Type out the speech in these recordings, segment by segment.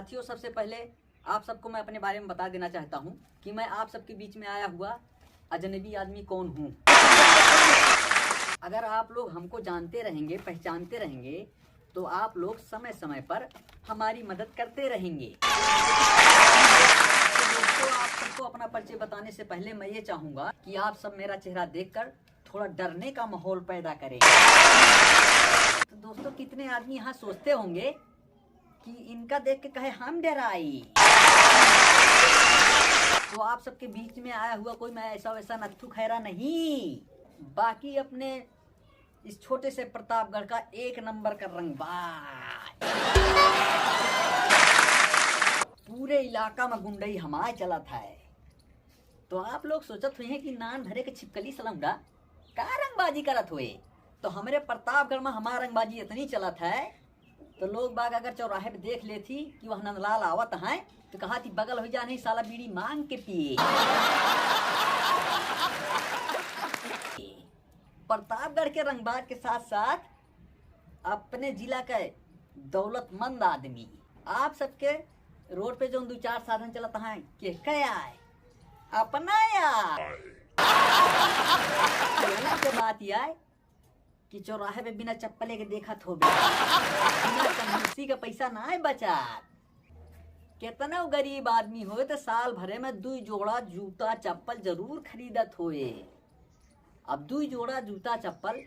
साथियों, सबसे पहले आप सबको मैं अपने बारे में बता देना चाहता हूँ कि मैं आप सबके बीच में आया हुआ अजनबी आदमी कौन हूँ। अगर आप लोग हमको जानते रहेंगे, पहचानते रहेंगे, तो आप लोग समय समय पर हमारी मदद करते रहेंगे। तो दोस्तों, आप सबको अपना परिचय बताने से पहले मैं ये चाहूँगा कि आप सब मेरा चेहरा देखकर थोड़ा डरने का माहौल पैदा करें। तो दोस्तों, कितने आदमी यहाँ सोचते होंगे कि इनका देख के कहे हम डराई। तो आप सबके बीच में आया हुआ कोई मैं ऐसा वैसा नत्थु खैरा नहीं, बाकी अपने इस छोटे से प्रतापगढ़ का एक नंबर का रंगबाज। पूरे इलाका में गुंडई हमारे चला था। तो आप लोग सोचत हुए हैं कि नान भरे के छिपकली सलमगा का रंगबाजी करत हुए। तो हमारे प्रतापगढ़ में हमारा रंगबाजी इतनी चलत है, तो लोग बाग अगर चौराहे पे देख लेती कि वह नंदलाल आवत हैं, तो कहा थी बगल हो जा नहीं साला बीड़ी मांग के पिए। प्रतापगढ़ के रंगबाज के साथ साथ अपने जिला के दौलतमंद आदमी आप सबके रोड पे जो दो चार साधन चलता है के आए अपना यार के बात आए कि चौराहे पे बिना चप्पले के देखा थो बिना कंजूसी का पैसा ना है बचा। कितना गरीब आदमी हो तो साल भरे में 2 जोड़ा जूता चप्पल जरूर खरीदत होए। अब 2 जोड़ा जूता चप्पल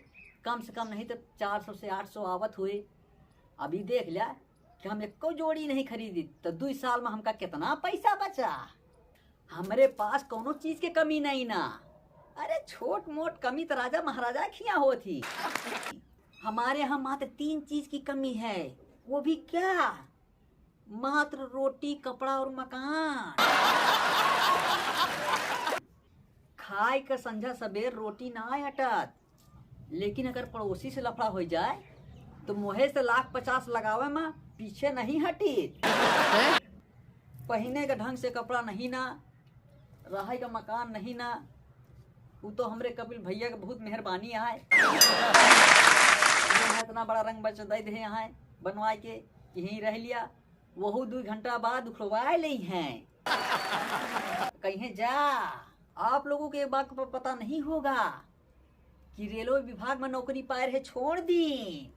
कम से कम नहीं तो 400 से 800 आवत हुए। अभी देख लिया कि हम एको जोड़ी नहीं खरीदी तो 2 साल में हमका कितना पैसा बचा। हमारे पास कोनो चीज के कमी नहीं ना। अरे छोट मोट कमी तो राजा महाराजा खिया हो थी। हमारे यहाँ मात्र 3 चीज की कमी है, वो भी क्या? मात्र रोटी, कपड़ा और मकान। खाए का संझा सबेर रोटी ना अटत, लेकिन अगर पड़ोसी से लफड़ा हो जाए तो मोहे से 1,50,000 लगावे में पीछे नहीं हटी। पहने का ढंग से कपड़ा नहीं ना, रहाई का मकान नहीं ना। वो तो हमरे कपिल भैया का बहुत मेहरबानी है, इतना बड़ा रंग बच दे दे यहाँ बनवाए के यहीं रह लिया। वही 2 घंटा बाद उखड़वा ले हैं कहीं जा। आप लोगों के बात पर पता नहीं होगा कि रेलवे विभाग में नौकरी पाए रहे छोड़ दी,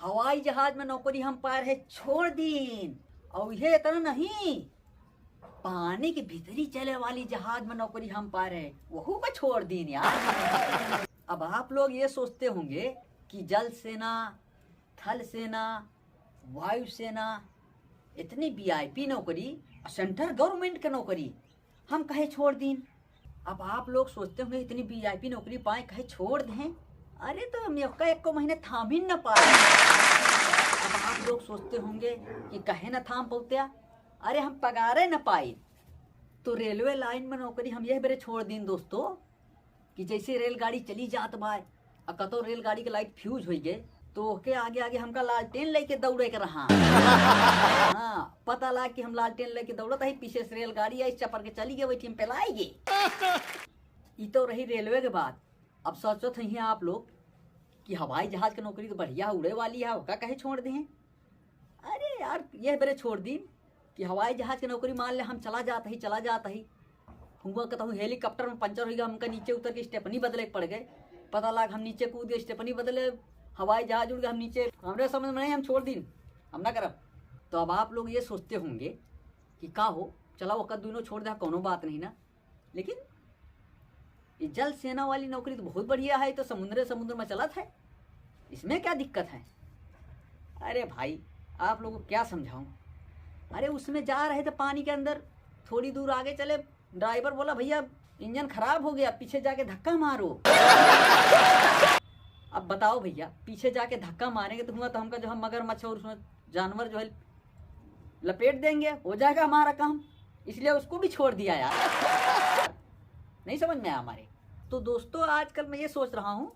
हवाई जहाज में नौकरी हम पाए रहे छोड़ दी, और ये इतना नहीं, पानी के भीतरी चले वाली जहाज में नौकरी हम पा रहे वहू को छोड़ दी यार। अब आप लोग ये सोचते होंगे कि जल सेना, थल सेना, वायु सेना, इतनी वीआईपी नौकरी, सेंट्रल गवर्नमेंट की नौकरी हम कहे छोड़ दी। अब आप लोग सोचते होंगे इतनी वीआईपी नौकरी पाए कहे छोड़ दें। अरे तो हम एक महीने थाम ही न पाए। अब आप लोग सोचते होंगे कि कहे न थाम पौत्या, अरे हम पगारे न पाए। तो रेलवे लाइन में नौकरी हम यह बेरे छोड़ दी दोस्तों कि जैसे रेलगाड़ी चली जात बाय और कतो रेलगाड़ी के लाइट फ्यूज हो गए तो के आगे आगे हमका लालटेन लेके दौड़े के रहा। हाँ, पता लगा कि हम लालटेन लेके दौड़त है, पीछे से रेलगाड़ी आई चपर के चली गई, वही हम पेलाएंगे। ये तो रही रेलवे के बाद। अब सोचते हैं आप लोग कि हवाई जहाज की नौकरी तो बढ़िया उड़े वाली है, उसका कहे छोड़ दें। अरे यार यह बेरे छोड़ दी कि हवाई जहाज की नौकरी मान ले हम चला जाता ही हुआ कहता हूँ हेलीकॉप्टर में पंचर हो गया, हमका नीचे उतर के स्टेपनी बदले पड़ गए। पता लगा हम नीचे कूद गए, स्टेपनी बदले, हवाई जहाज उड़ गया, हम नीचे, हमारे समझ में नहीं, हम छोड़ दी, हम ना करब। तो अब आप लोग ये सोचते होंगे कि का हो चला वो दोनों छोड़ दे, कोनो बात नहीं ना। लेकिन ये जल सेना वाली नौकरी तो बहुत बढ़िया है, तो समुद्र में चलत है, इसमें क्या दिक्कत है? अरे भाई आप लोगों को क्या समझाऊं। अरे उसमें जा रहे थे पानी के अंदर, थोड़ी दूर आगे चले, ड्राइवर बोला भैया इंजन खराब हो गया, पीछे जाके धक्का मारो। अब बताओ भैया, पीछे जाके धक्का मारेंगे तो हुआ तो हमका जो हम मगरमच्छ और उसमें जानवर जो है लपेट देंगे, हो जाएगा हमारा काम। इसलिए उसको भी छोड़ दिया यार। नहीं समझ में आया हमारे। तो दोस्तों आजकल मैं ये सोच रहा हूँ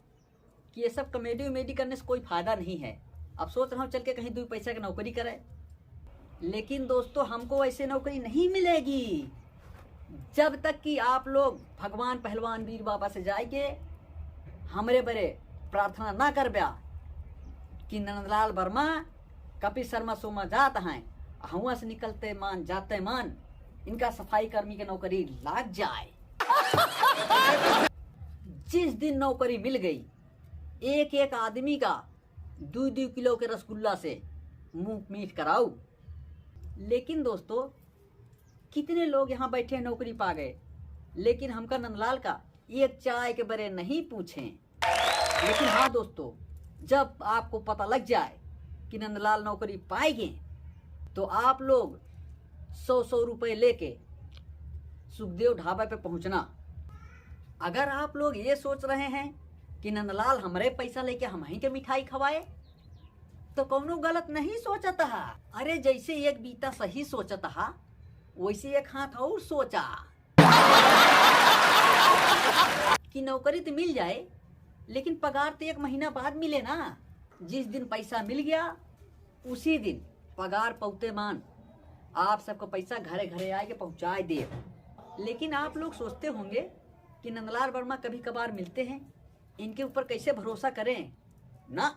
कि ये सब कॉमेडी उमेडी करने से कोई फायदा नहीं है। अब सोच रहा हूँ चल के कहीं 2 पैसा की नौकरी करे। लेकिन दोस्तों हमको ऐसे नौकरी नहीं मिलेगी जब तक कि आप लोग भगवान पहलवान वीर बाबा से जाएंगे, हमरे बरे प्रार्थना ना कर ब्या कि नंदलाल वर्मा, कपिल शर्मा सोमा जात हैं हुआ से निकलते मान जाते मान इनका सफाई कर्मी की नौकरी लाग जाए। जिस दिन नौकरी मिल गई, एक एक आदमी का 2-2 किलो के रसगुल्ला से मुंह मीठ कराऊ। लेकिन दोस्तों, कितने लोग यहाँ बैठे नौकरी पा गए, लेकिन हमका नंदलाल का एक चाय के बारे नहीं पूछे। लेकिन हाँ दोस्तों, जब आपको पता लग जाए कि नंदलाल नौकरी पाएंगे, तो आप लोग 100-100 रुपये लेके सुखदेव ढाबा पे पहुंचना। अगर आप लोग ये सोच रहे हैं कि नंदलाल हमरे पैसा लेके हम ही के मिठाई खवाए, तो कौनो गलत नहीं सोचता। अरे जैसे एक बीता सही सोचता, वैसे एक हाथ और सोचा कि नौकरी तो मिल जाए, लेकिन पगार तो 1 महीना बाद मिले ना। जिस दिन पैसा मिल गया उसी दिन पगार पौते मान आप सबको पैसा घरे घरे आके पहुंचाए दे। लेकिन आप लोग सोचते होंगे कि नंदलाल वर्मा कभी कभार मिलते हैं, इनके ऊपर कैसे भरोसा करें। ना,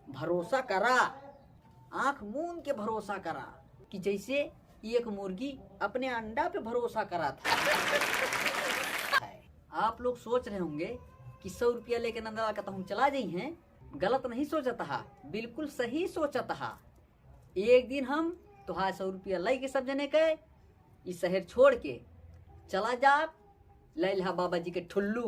भरोसा करा, आंख मूंद के भरोसा करा, कि जैसे एक मुर्गी अपने अंडा पे भरोसा करा था। आप लोग सोच रहे होंगे कि 100 रुपया लेके नंदलाल का हम चला जाई हैं। गलत नहीं सोचता, बिल्कुल सही सोचता। एक दिन हम तुहार 100 रुपया लाई के सब जने के इस शहर छोड़ के चला जा लैला बाबा जी के ठुल्लू।